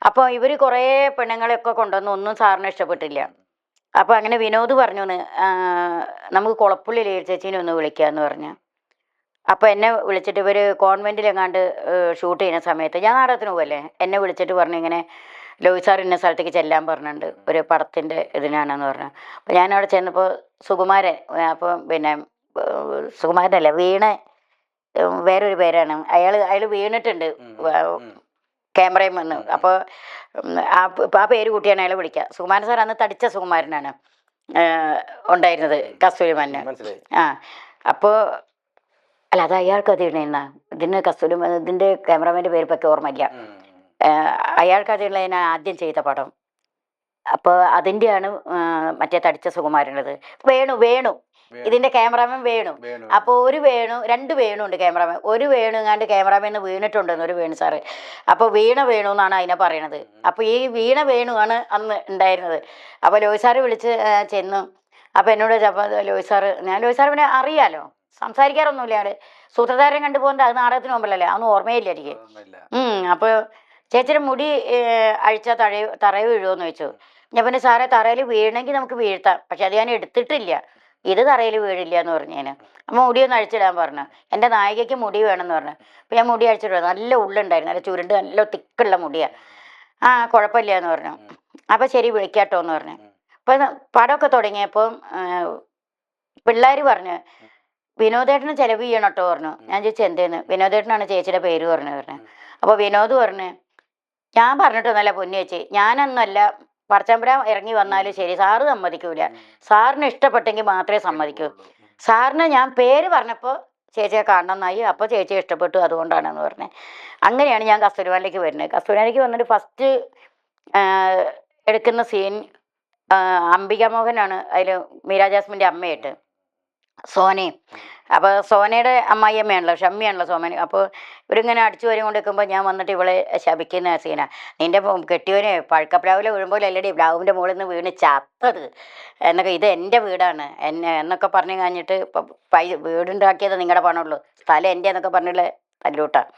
അപ്പോൾ ഇവർ കുറേ പെണ്ണുങ്ങളെയൊക്കെ കൊണ്ടുവന്നു, ഒന്നും സാറിന് ഇഷ്ടപ്പെട്ടില്ല. അപ്പോൾ അങ്ങനെ വിനോദ് പറഞ്ഞു നമുക്ക് കുളപ്പുള്ളി ലീല ചേച്ചീനെ ഒന്ന് വിളിക്കാമെന്ന് പറഞ്ഞു. അപ്പോൾ എന്നെ വിളിച്ചിട്ട് ഇവർ കോൺവെൻറ്റിലെങ്ങാണ്ട് ഷൂട്ട് ചെയ്യുന്ന സമയത്ത് ഞാൻ നാടകത്തിന് പോകല്ലേ, എന്നെ വിളിച്ചിട്ട് പറഞ്ഞു ഇങ്ങനെ ലോഹി സാർ ഇന്ന സ്ഥലത്തേക്ക് ചെല്ലാൻ പറഞ്ഞിട്ടുണ്ട്, ഒരു പടത്തിൻ്റെ ഇതിനാണെന്ന് പറഞ്ഞു. അപ്പോൾ ഞാൻ അവിടെ ചെന്നപ്പോൾ സുകുമാരൻ, അപ്പോൾ പിന്നെ സുകുമാരനല്ല, വീണ വേറൊരു പേരാണ്, അയാൾ വീണിട്ടുണ്ട് ക്യാമറയിൽ വന്ന്. അപ്പോൾ ആ പേര് കൂട്ടിയാണ് അയാളെ വിളിക്കുക. സുകുമാരൻ സാർ അന്ന് തടിച്ച സുകുമാരനാണ് ഉണ്ടായിരുന്നത് കസ്തൂരിമാന്. ആ, അപ്പോൾ അല്ല, അത് അയാൾക്ക് അത് ഇടുന്ന ഇതിന് ഇതിൻ്റെ ക്യാമറമാൻ്റെ പേര് പറ്റി ഓർമ്മയില്ല. അയാൾക്ക് അതിനുള്ള ഞാൻ ആദ്യം ചെയ്ത പടം. അപ്പോൾ അതിൻ്റെയാണ് മറ്റേ തടിച്ച സുകുമാരനുള്ളത്. വേണു ഇതിൻ്റെ ക്യാമറാമാൻ വേണു. അപ്പോൾ രണ്ട് വേണു ഉണ്ട് ക്യാമറാമാൻ. ഒരു വേണു എങ്ങാണ്ട് ക്യാമറാമാൻ വീണിട്ടുണ്ടെന്ന് ഒരു വേണു സാറ്. അപ്പോൾ വേണു എന്നാണ് അതിനെ പറയണത്. അപ്പോൾ ഈ വേണു ആണ് അന്ന് ഉണ്ടായിരുന്നത്. അപ്പോൾ ലോഹി സാറ് വിളിച്ച് ചെന്നു. അപ്പോൾ എന്നോട് അപ്പോൾ ലോഹി സാറ് പിന്നെ അറിയാലോ, സംസാരിക്കാറൊന്നുമില്ല. ആള് സൂത്രധാരൻ കണ്ടു പോകുന്നത് അത് നാടകത്തിന് മുമ്പിലല്ലേ, അതൊന്നും ഓർമ്മയില്ല എനിക്ക്. അപ്പോൾ ചേച്ചിയുടെ മുടി അഴിച്ചാൽ തറയിൽ വീഴുമെന്ന് ചോദിച്ചു. ഞാൻ പിന്നെ സാറേ തറയിൽ വീഴണമെങ്കിൽ നമുക്ക് വീഴ്ത്താം, പക്ഷെ അത് ഞാൻ എടുത്തിട്ടില്ല, ഇത് തറയിൽ വീഴില്ല എന്ന് പറഞ്ഞു. ഞാൻ അപ്പോൾ മുടിയൊന്ന് അഴിച്ചിടാൻ പറഞ്ഞു. എൻ്റെ നായികയ്ക്ക് മുടി വേണമെന്ന് പറഞ്ഞു. അപ്പോൾ ഞാൻ മുടി അഴിച്ചിട്ട് നല്ല ഉള്ളുണ്ടായിരുന്നു, നല്ല ചുരുണ്ട് നല്ല തിക്കുള്ള മുടിയാണ്. ആ, കുഴപ്പമില്ല എന്ന് പറഞ്ഞു. അപ്പോൾ ശരി വിളിക്കാട്ടോ എന്ന് പറഞ്ഞു. അപ്പോൾ പടമൊക്കെ തുടങ്ങിയപ്പം പിള്ളേർ പറഞ്ഞു വിനോദേട്ടന് ചിലവ് ചെയ്യണം കേട്ടോ പറഞ്ഞു. ഞാൻ ചോദിച്ചു എന്തേന്ന്. വിനോദേട്ടനാണ് ചേച്ചിയുടെ പേര് പറഞ്ഞു. അപ്പോൾ വിനോദ് പറഞ്ഞു ഞാൻ പറഞ്ഞിട്ടൊന്നല്ല പൊന്നു ചേച്ചി, ഞാനൊന്നുമല്ല, പറച്ചമ്പുരാൻ ഇറങ്ങി വന്നാലും ശരി സാറ് സമ്മതിക്കൂല, സാറിന് ഇഷ്ടപ്പെട്ടെങ്കിൽ മാത്രമേ സമ്മതിക്കൂ. സാറിന് ഞാൻ പേര് പറഞ്ഞപ്പോൾ ചേച്ചിയെ കാണണമെന്നായി, അപ്പോൾ ചേച്ചിയെ ഇഷ്ടപ്പെട്ടു, അതുകൊണ്ടാണെന്ന് പറഞ്ഞത്. അങ്ങനെയാണ് ഞാൻ കസ്തൂരിമാനിലേക്ക് വരുന്നത്. കസ്തൂരിമാനിലേക്ക് വന്നിട്ട് ഫസ്റ്റ് എടുക്കുന്ന സീൻ അംബിക മോഹനാണ് അതിൽ, മീരാ ജാസ്മിൻ്റെ അമ്മയായിട്ട് സോനയും. അപ്പോൾ സോനയുടെ അമ്മായിയമ്മയാണല്ലോ, ഷമ്മിയാണല്ലോ സോമൻ. അപ്പോൾ ഇവരിങ്ങനെ അടിച്ചു വരും കൊണ്ട് നിൽക്കുമ്പോൾ ഞാൻ വന്നിട്ട് ഇവളെ ശപിക്കുന്ന സീന, നിൻ്റെ കെട്ടിയവന് പഴുക്കപ്ലാവിലെ വീഴുമ്പോൾ അല്ലടി പ്ലാവിൻ്റെ മുകളിൽ നിന്ന് വീണ് ചത്തത് എന്നൊക്കെ, ഇത് എൻ്റെ വീടാണ് എന്നൊക്കെ പറഞ്ഞു കഴിഞ്ഞിട്ട് വീടുണ്ടാക്കിയത് നിങ്ങളുടെ പണമുള്ളൂ, സ്ഥലം എൻ്റെ എന്നൊക്കെ പറഞ്ഞുള്ള തല്ലൂട്ടാണ്.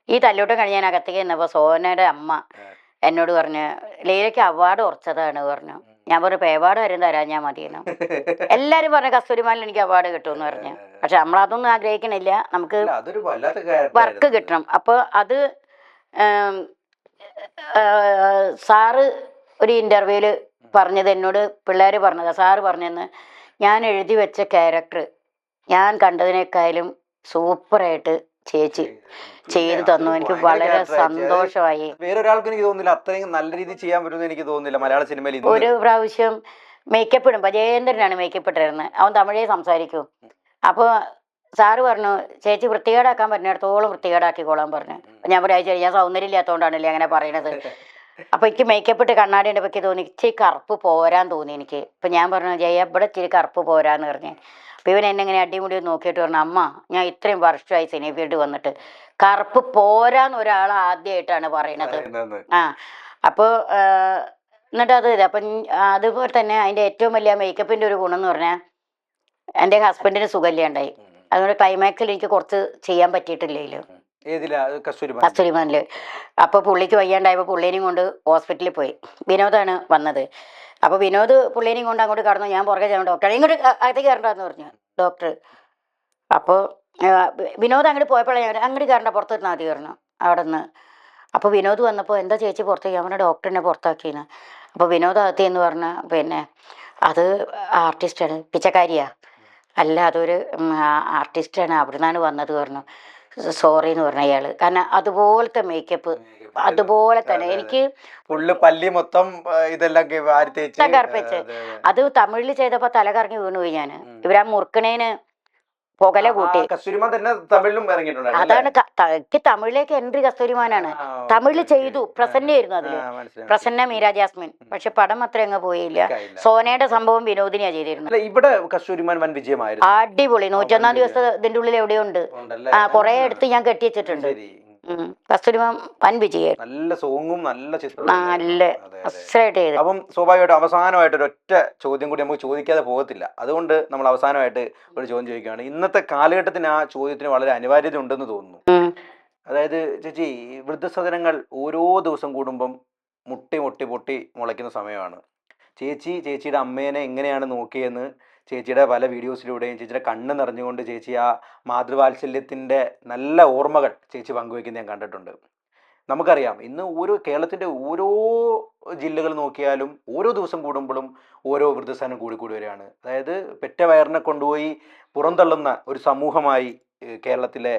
ഈ തല്ലൂട്ടം കഴിഞ്ഞ് ഞാൻ അകത്തേക്ക് ചെന്നപ്പോൾ സോനയുടെ അമ്മ എന്നോട് പറഞ്ഞു ലീലയ്ക്ക് അവാർഡ് ഉറച്ചതാണ് പറഞ്ഞു. ഞാൻ പറഞ്ഞു ഇപ്പോൾ അവാർഡ് വരും തരാൻ ഞാൻ മതിയെന്നു. എല്ലാവരും പറഞ്ഞു കസ്തൂരിമാനിൽ എനിക്ക് അവാർഡ് കിട്ടുമെന്ന് പറഞ്ഞു. പക്ഷെ നമ്മളതൊന്നും ആഗ്രഹിക്കണില്ല, നമുക്ക് വർക്ക് കിട്ടണം. അപ്പോൾ അത് സാറ് ഒരു ഇൻ്റർവ്യൂവിൽ പറഞ്ഞത്, എന്നോട് പിള്ളേർ പറഞ്ഞതാണ്, സാറ് പറഞ്ഞതെന്ന്, ഞാൻ എഴുതി വെച്ച ക്യാരക്ടർ ഞാൻ കണ്ടതിനേക്കാളും സൂപ്പറായിട്ട് ചേച്ചി ചെയ്തു തന്നു. എനിക്ക് വളരെ സന്തോഷമായി. വേറൊരാൾക്ക് എനിക്ക് തോന്നുന്നില്ല അത്രയും നല്ല രീതിയിൽ ചെയ്യാൻ പറ്റുമെന്ന് എനിക്ക് തോന്നുന്നില്ല മലയാള സിനിമയിൽ. ഒരു പ്രാവശ്യം മേക്കപ്പ് ഇടുമ്പോൾ ജയേന്ദ്രനാണ് മേക്കപ്പ് ഇട്ടിരുന്നത്, അവൻ തമിഴേ സംസാരിക്കൂ. അപ്പോൾ സാറ് പറഞ്ഞു ചേച്ചി വൃത്തികേടാക്കാൻ പറ്റുന്നിടത്തോളം വൃത്തികേടാക്കിക്കോളാൻ പറഞ്ഞു. ഞാൻ പറയാ ഞാൻ സൗന്ദര്യം ഇല്ലാത്തതുകൊണ്ടാണല്ലേ അങ്ങനെ പറയണത്. അപ്പോൾ എനിക്ക് മേക്കപ്പ് ഇട്ട് കണ്ണാടി ഉണ്ടപ്പോൾ തോന്നി ഇച്ചിരി കറുപ്പ് പോരാൻ തോന്നി എനിക്ക്. അപ്പം ഞാൻ പറഞ്ഞു ജയ ഇവിടെ ഇച്ചിരി കറുപ്പ് പോരാന്ന് പറഞ്ഞു. അപ്പോൾ ഇവൻ എന്നെ ഇങ്ങനെ അടിമുടി നോക്കിയിട്ട് പറഞ്ഞു അമ്മ ഞാൻ ഇത്രയും വർഷമായി സിനി ഫീൽഡ് വന്നിട്ട് കറുപ്പ് പോരാന്ന് ഒരാൾ ആദ്യമായിട്ടാണ് പറയണത്. ആ, അപ്പോൾ എന്നിട്ട് അത് അപ്പം അതുപോലെ തന്നെ അതിൻ്റെ ഏറ്റവും വലിയ മേക്കപ്പിൻ്റെ ഒരു ഗുണം എന്ന് പറഞ്ഞാൽ എൻ്റെ ഹസ്ബൻഡിന് സുഖമില്ല ഉണ്ടായി. അതുകൊണ്ട് ക്ലൈമാക്സിൽ എനിക്ക് കുറച്ച് ചെയ്യാൻ പറ്റിയിട്ടില്ലല്ലോ കസ്തൂരിമാനിൽ. അപ്പോൾ പുള്ളിക്ക് വയ്യാണ്ടായപ്പോൾ പുള്ളീനെയും കൊണ്ട് ഹോസ്പിറ്റലിൽ പോയി. വിനോദാണ് വന്നത്. അപ്പോൾ വിനോദ് പുള്ളീനെയും കൊണ്ട് അങ്ങോട്ട് കടന്നു. ഞാൻ പുറകെ ചെന്നു ഡോക്ടറെ ഇങ്ങോട്ട് അകത്തേക്ക് കയറണ്ടെന്ന് പറഞ്ഞു ഡോക്ടർ. അപ്പോൾ വിനോദ് അങ്ങോട്ട് പോയപ്പോഴേ അങ്ങോട്ട് കയറണ്ട പുറത്ത് ഇരുന്നാൽ മതി പറഞ്ഞു അവിടെ നിന്ന്. അപ്പോൾ വിനോദ് വന്നപ്പോൾ എന്താ ചേച്ചി പുറത്തേക്ക്, അവനെ ഡോക്ടറിനെ പുറത്താക്കിയെന്ന്. അപ്പോൾ വിനോദ് അകത്തേന്ന് പറഞ്ഞാൽ പിന്നെ അത് ആർട്ടിസ്റ്റാണ്, പിച്ചക്കാരിയാ അല്ല അതൊരു ആർട്ടിസ്റ്റാണ്, അവിടെ നിന്നാണ് വന്നത് പറഞ്ഞു. സോറി എന്ന് പറഞ്ഞ അയാൾ. കാരണം അതുപോലത്തെ മേക്കപ്പ് അതുപോലെ തന്നെ എനിക്ക് പല്ലി മൊത്തം ഇതെല്ലാം കറുപ്പിച്ച് അത് തമിഴിൽ ചെയ്തപ്പോൾ തല കറങ്ങി വീണുപോയി ഞാൻ. ഇവരാ മുറുക്കണേന് പുകല കൂട്ടി. കസ്തൂരിമാൻ തന്നെ തമിഴിലും ഇറങ്ങിയിട്ടുണ്ടായിരുന്നു അതാണ് എനിക്ക് തമിഴിലേക്ക് എൻട്രി കസ്തൂരിമാനാണ്. തമിഴിൽ ചെയ്തു, പ്രസന്നയായിരുന്നു അതില്, പ്രസന്ന മീര ജാസ്മിൻ. പക്ഷെ പടം അത്ര അങ്ങ് പോയില്ല. സോനയുടെ സംഭവം വിനോദിനിയാ ചെയ്തിരുന്നത്. ഇവിടെ കസ്തൂരിമാൻ വൻ വിജയമായിരുന്നു. അടിപൊളി. 101 ദിവസം ഇതിന്റെ ഉള്ളിൽ എവിടെയുണ്ട്. കൊറേ എടുത്ത് ഞാൻ കെട്ടിവെച്ചിട്ടുണ്ട്. കസ്തൂരിമാൻ വൻ വിജയം. നല്ല സോങ്ങും നല്ല ചിത്രം, നല്ല അസലായിട്ട് ചെയ്തു. അപ്പം സ്വാഭാവികമായിട്ടും അവസാനമായിട്ട് ഒരൊറ്റ ചോദ്യം കൂടി നമുക്ക് ചോദിക്കാതെ പോകത്തില്ല. അതുകൊണ്ട് നമ്മൾ അവസാനമായിട്ട് ഒരു ചോദ്യം ചോദിക്കുകയാണ്. ഇന്നത്തെ കാലഘട്ടത്തിന് ആ ചോദ്യത്തിന് വളരെ അനിവാര്യത ഉണ്ടെന്ന് തോന്നുന്നു. അതായത് ചേച്ചി, വൃദ്ധസദനങ്ങൾ ഓരോ ദിവസം കൂടുമ്പം മുട്ടി മുട്ടി പൊട്ടി മുളയ്ക്കുന്ന സമയമാണ്. ചേച്ചിയുടെ അമ്മേനെ എങ്ങനെയാണ് നോക്കിയെന്ന് ചേച്ചിയുടെ പല വീഡിയോസിലൂടെയും ചേച്ചിയുടെ കണ്ണ് നിറഞ്ഞുകൊണ്ട് ചേച്ചി ആ മാതൃവാത്സല്യത്തിൻ്റെ നല്ല ഓർമ്മകൾ ചേച്ചി പങ്കുവയ്ക്കുന്നത് ഞാൻ കണ്ടിട്ടുണ്ട്. നമുക്കറിയാം, ഇന്ന് കേരളത്തിൻ്റെ ഓരോ ജില്ലകൾ നോക്കിയാലും ഓരോ ദിവസം കൂടുമ്പോഴും ഓരോ വൃദ്ധസദനം കൂടി വരികയാണ്. അതായത് പെറ്റ വയറിനെ കൊണ്ടുപോയി പുറന്തള്ളുന്ന ഒരു സമൂഹമായി കേരളത്തിലെ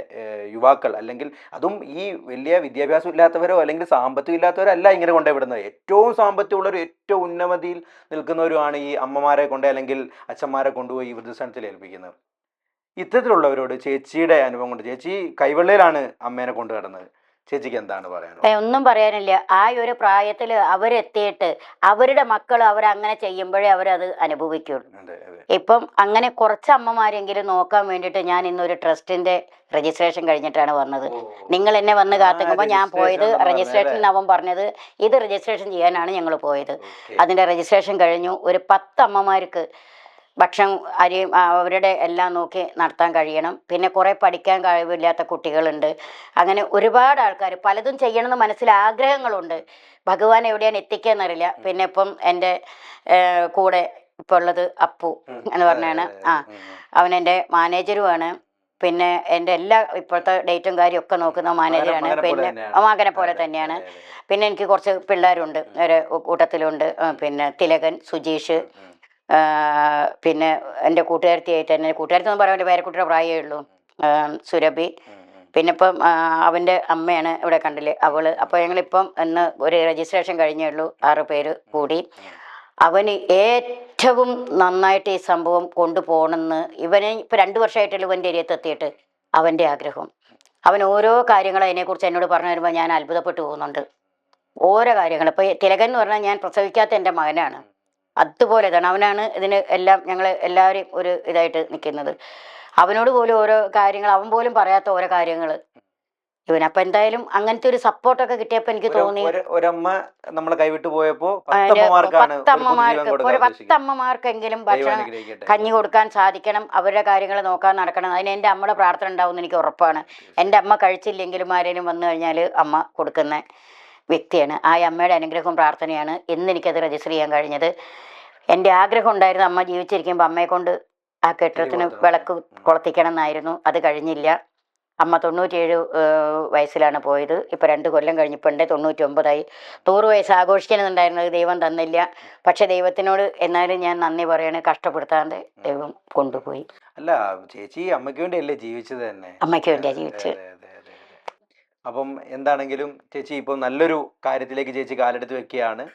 യുവാക്കൾ, അല്ലെങ്കിൽ അതും ഈ വലിയ വിദ്യാഭ്യാസം ഇല്ലാത്തവരോ അല്ലെങ്കിൽ സാമ്പത്തികം ഇല്ലാത്തവരോ അല്ല ഇങ്ങനെ കൊണ്ടുപോയി. ഏറ്റവും സാമ്പത്തികമുള്ളവരും ഏറ്റവും ഉന്നതിയിൽ നിൽക്കുന്നവരുമാണ് ഈ അമ്മമാരെ കൊണ്ട് അല്ലെങ്കിൽ അച്ഛന്മാരെ കൊണ്ടുപോയി ഈ വൃദ്ധസദനത്തിൽ ഏൽപ്പിക്കുന്നത്. ഇത്തരത്തിലുള്ളവരോട് ചേച്ചിയുടെ അനുഭവം കൊണ്ട്, ചേച്ചി കൈവെള്ളയിലാണ് അമ്മേനെ കൊണ്ടു കിടന്നത്, ചേച്ചിക്ക് എന്താണ് പറയാനുള്ളത്? ഒന്നും പറയാനില്ല. ആ ഒരു പ്രായത്തിൽ അവരെത്തിയിട്ട് അവരുടെ മക്കൾ അവരങ്ങനെ ചെയ്യുമ്പോഴേ അവരത് അനുഭവിക്കുള്ളൂ. ഇപ്പം അങ്ങനെ കുറച്ച് അമ്മമാരെങ്കിലും നോക്കാൻ വേണ്ടിയിട്ട് ഞാൻ ഇന്നൊരു ട്രസ്റ്റിന്റെ രജിസ്ട്രേഷൻ കഴിഞ്ഞിട്ടാണ് വന്നത്. നിങ്ങൾ എന്നെ വന്ന് കാത്തുക്കുമ്പോൾ ഞാൻ പോയത് രജിസ്ട്രേഷൻ, അവൻ പറഞ്ഞത് ഇത് രജിസ്ട്രേഷൻ ചെയ്യാനാണ് ഞങ്ങൾ പോയത്. അതിന്റെ രജിസ്ട്രേഷൻ കഴിഞ്ഞു. ഒരു 10 അമ്മമാർക്ക് ഭക്ഷണം അരിയും അവരുടെ എല്ലാം നോക്കി നടത്താൻ കഴിയണം. പിന്നെ കുറേ പഠിക്കാൻ കഴിവില്ലാത്ത കുട്ടികളുണ്ട്. അങ്ങനെ ഒരുപാട് ആൾക്കാർ പലതും ചെയ്യണമെന്ന് മനസ്സിൽ ആഗ്രഹങ്ങളുണ്ട്. ഭഗവാൻ എവിടെയാണ് എത്തിക്കുകയെന്നറിയില്ല. പിന്നെ ഇപ്പം എൻ്റെ കൂടെ ഇപ്പോൾ ഉള്ളത് അപ്പു എന്ന് പറഞ്ഞാണ്. അവനെൻ്റെ മാനേജറുമാണ്. പിന്നെ എൻ്റെ എല്ലാ ഇപ്പോഴത്തെ ഡേറ്റും കാര്യം ഒക്കെ നോക്കുന്ന മാനേജറാണ്. പിന്നെ മകനെ പോലെ തന്നെയാണ്. പിന്നെ എനിക്ക് കുറച്ച് പിള്ളേരുണ്ട് ഒരു കൂട്ടത്തിലുണ്ട്. പിന്നെ തിലകൻ, സുജീഷ്, പിന്നെ എൻ്റെ കൂട്ടുകാരത്തിയായിട്ട് തന്നെ, കൂട്ടുകാരത്തൊന്നും പറയാൻ വേണ്ടി പേരക്കുട്ടിയുടെ പ്രായമേ ഉള്ളൂ, സുരഭി. പിന്നെ ഇപ്പം അവൻ്റെ അമ്മയാണ് ഇവിടെ കണ്ടില്ലേ, അവള്. അപ്പോൾ ഞങ്ങളിപ്പം ഇന്ന് ഒരു രജിസ്ട്രേഷൻ കഴിഞ്ഞേ ഉള്ളൂ, 6 പേര് കൂടി. അവന് ഏറ്റവും നന്നായിട്ട് ഈ സംഭവം കൊണ്ടുപോകണമെന്ന് ഇവന് ഇപ്പം 2 വർഷമായിട്ടുള്ള ഇവൻ്റെ ഏരിയത്തെത്തിയിട്ട് അവൻ്റെ ആഗ്രഹം. അവൻ ഓരോ കാര്യങ്ങളും അതിനെക്കുറിച്ച് എന്നോട് പറഞ്ഞു വരുമ്പോൾ ഞാൻ അത്ഭുതപ്പെട്ടു പോകുന്നുണ്ട്. ഓരോ കാര്യങ്ങൾ. ഇപ്പോൾ തിലകൻ എന്ന് പറഞ്ഞാൽ ഞാൻ പ്രസവിക്കാത്ത എൻ്റെ മകനാണ്. അതുപോലെ തന്നെ അവനാണ് ഇതിന് എല്ലാം ഞങ്ങൾ എല്ലാവരെയും ഒരു ഇതായിട്ട് നിൽക്കുന്നത്. അവനോട് പോലും ഓരോ കാര്യങ്ങൾ അവൻ പോലും പറയാത്ത ഓരോ കാര്യങ്ങൾ ഇവനപ്പം എന്തായാലും അങ്ങനത്തെ ഒരു സപ്പോർട്ടൊക്കെ കിട്ടിയപ്പോൾ എനിക്ക് തോന്നി ഒരമ്മ നമ്മളെ കൈവിട്ട് പോയപ്പോൾ 10 അമ്മമാർക്കെങ്കിലും ഭക്ഷണം കഞ്ഞി കൊടുക്കാൻ സാധിക്കണം, അവരുടെ കാര്യങ്ങൾ നോക്കാൻ നടക്കണം. അതിന് എൻ്റെ അമ്മയുടെ പ്രാർത്ഥന ഉണ്ടാവും എനിക്ക് ഉറപ്പാണ്. എൻ്റെ അമ്മ കഴിച്ചില്ലെങ്കിലും ആരെങ്കിലും വന്നു കഴിഞ്ഞാൽ അമ്മ കൊടുക്കുന്ന വ്യക്തിയാണ്. ആ അമ്മയുടെ അനുഗ്രഹവും പ്രാർത്ഥനയാണ് ഇന്ന് എനിക്കത് രജിസ്റ്റർ ചെയ്യാൻ കഴിഞ്ഞത്. എൻ്റെ ആഗ്രഹം ഉണ്ടായിരുന്നു അമ്മ ജീവിച്ചിരിക്കുമ്പോൾ അമ്മയെ കൊണ്ട് ആ കെട്ടിടത്തിന് വിളക്ക് കൊളുത്തിക്കണം എന്നായിരുന്നു. അത് കഴിഞ്ഞില്ല. അമ്മ 97 വയസ്സിലാണ് പോയത്. ഇപ്പോൾ 2 കൊല്ലം കഴിഞ്ഞപ്പോൾ 99ആയി. 100 വയസ്സ് ആഘോഷിക്കണമെന്നുണ്ടായിരുന്നത് ദൈവം തന്നില്ല. പക്ഷെ ദൈവത്തിനോട് എന്നാലും ഞാൻ നന്ദി പറയാണ്, കഷ്ടപ്പെടുത്താണ്ട് ദൈവം കൊണ്ടുപോയി. അല്ല ചേച്ചി അമ്മയ്ക്ക് വേണ്ടിയല്ലേ ജീവിച്ചത് തന്നെ? അമ്മയ്ക്ക് വേണ്ടിയാണ് ജീവിച്ചത്. അപ്പം എന്താണെങ്കിലും ചേച്ചി ഇപ്പം നല്ലൊരു കാര്യത്തിലേക്ക് ചേച്ചി കാലെടുത്ത് വെക്കുകയാണ്.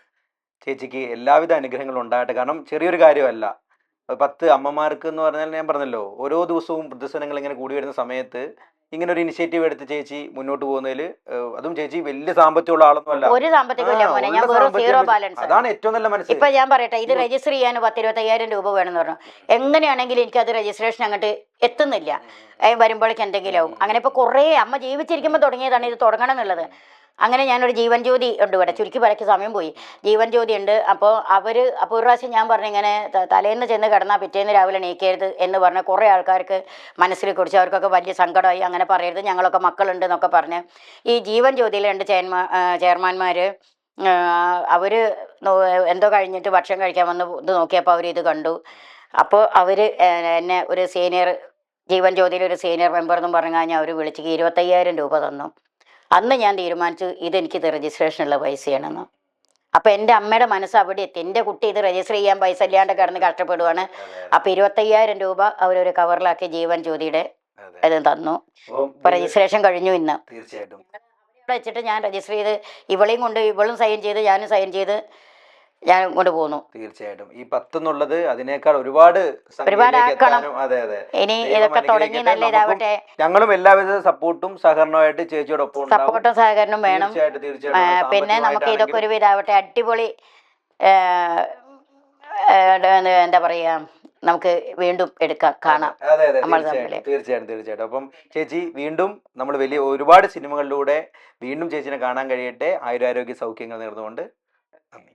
ചേച്ചിക്ക് എല്ലാവിധ അനുഗ്രഹങ്ങളും ഉണ്ടാകട്ടെ. കാരണം ചെറിയൊരു കാര്യമല്ല. 10 അമ്മമാർക്ക് എന്ന് പറഞ്ഞാൽ ഞാൻ പറഞ്ഞല്ലോ, ഓരോ ദിവസവും വൃദ്ധസദനങ്ങൾ ഇങ്ങനെ കൂടി വരുന്ന സമയത്ത് ഇങ്ങനെ ഒരു ഇനിഷ്യേറ്റീവ് എടുത്ത് ചേച്ചി മുന്നോട്ട് പോകുന്നതിൽ, അതും ചേച്ചി വലിയ സാമ്പത്തികമുള്ള ആളൊന്നും അല്ല, ഒരു സാമ്പത്തികമില്ല മോനെ, ഞാൻ വെറും സീറോ ബാലൻസ്. അതാണ് ഏറ്റവും നല്ല മനസ്സിൽ. ഇപ്പൊ ഞാൻ പറയട്ടെ, ഇത് രജിസ്റ്റർ ചെയ്യാൻ 10-25,000 രൂപ വേണമെന്ന് പറഞ്ഞു. എങ്ങനെയാണെങ്കിലും എനിക്കത് രജിസ്ട്രേഷൻ അങ്ങോട്ട് എത്തുന്നില്ല. വരുമ്പോഴേക്ക് എന്തെങ്കിലും ആവും. അങ്ങനെ ഇപ്പൊ കുറേ അമ്മ ജീവിച്ചിരിക്കുമ്പോൾ തുടങ്ങിയതാണ് ഇത് തുടങ്ങണം എന്നുള്ളത്. അങ്ങനെ ഞാനൊരു ജീവൻ ജ്യോതി ഉണ്ട് ഇവിടെ, ചുരുക്കി പറയ്ക്ക് സമയം പോയി. ജീവൻ ജ്യോതി ഉണ്ട്. അപ്പോൾ ഒരു പ്രാവശ്യം ഞാൻ പറഞ്ഞു ഇങ്ങനെ തലേന്ന് ചെന്ന് കിടന്നാൽ പിറ്റേന്ന് രാവിലെ എണീക്കരുത് എന്ന് പറഞ്ഞ് കുറേ ആൾക്കാർക്ക് മനസ്സിൽ കുറിച്ച് അവർക്കൊക്കെ വലിയ സങ്കടമായി. അങ്ങനെ പറയരുത്, ഞങ്ങളൊക്കെ മക്കളുണ്ട് എന്നൊക്കെ പറഞ്ഞ് ഈ ജീവൻ ജ്യോതിയിലെ 2 ചെയർമാന്മാർ അവർ എന്തോ കഴിഞ്ഞിട്ട് ഭക്ഷണം കഴിക്കാൻ വന്ന് ഇത് നോക്കിയപ്പോൾ അവർ ഇത് കണ്ടു. അപ്പോൾ അവർ എന്നെ ഒരു സീനിയർ ജീവൻ ജ്യോതിയിലെ ഒരു സീനിയർ മെമ്പർ എന്നും പറഞ്ഞു കഴിഞ്ഞാൽ അവർ വിളിച്ച് 25,000 രൂപ തന്നു. അന്ന് ഞാൻ തീരുമാനിച്ചു ഇതെനിക്കിത് രജിസ്ട്രേഷനുള്ള പൈസയാണെന്ന്. അപ്പം എൻ്റെ അമ്മയുടെ മനസ്സ് അവിടെ എത്തി. എൻ്റെ കുട്ടി ഇത് രജിസ്റ്റർ ചെയ്യാൻ പൈസ ഇല്ലാണ്ട് കിടന്ന് കഷ്ടപ്പെടുവാണ്. അപ്പം 25,000 രൂപ അവരൊരു കവറിലാക്കി ജീവൻ ജ്യോതിയുടെ ഇത് തന്നു. ഇപ്പം രജിസ്ട്രേഷൻ കഴിഞ്ഞു ഇന്ന്. തീർച്ചയായിട്ടും വെച്ചിട്ട് ഞാൻ രജിസ്റ്റർ ചെയ്ത് ഇവളും സൈൻ ചെയ്ത് ഞാനും സൈൻ ചെയ്ത് ഞാൻ കൊണ്ട് പോന്നു. തീർച്ചയായിട്ടും ഈ 10 എന്നുള്ളത് അതിനേക്കാൾ ഒരുപാട് സംഖ്യയിലേക്ക് ആക്കണം. എത്താനും അതെ അതെ ഇനി ദൈവം ഇതൊക്കെ തുടങ്ങി അനുഗ്രഹിക്കട്ടെ. നല്ല നമുക്കും ഇതാവട്ടെ. ഞങ്ങളും എല്ലാവിധ സപ്പോർട്ടും സഹകരണമായിട്ട് ചേച്ചിയോടൊപ്പം ഉണ്ടാവും. സപ്പോർട്ടും സഹകരണവും വേണം. തീർച്ചയായിട്ടും തീർച്ചയായിട്ടും അത് പിന്നെ നമുക്ക് ഇതൊക്കെ സാമ്പത്തികമായിട്ടാണെങ്കിലും ഒരു ഇതാവട്ടെ. അടിപൊളി എന്താ പറയാ, നമുക്ക് വീണ്ടും എടുക്കാം, കാണാം അതെ അതെ നമ്മൾ തീർച്ചയായിട്ടും തമ്മിൽ. തീർച്ചയായിട്ടും തീർച്ചയായിട്ടും. അപ്പം ചേച്ചി വീണ്ടും നമ്മൾ വലിയ ഒരുപാട് സിനിമകളിലൂടെ വീണ്ടും ചേച്ചിനെ കാണാൻ കഴിയട്ടെ. ആയുരാരോഗ്യ സൗഖ്യങ്ങൾ നേർന്നുകൊണ്ട് നന്ദി.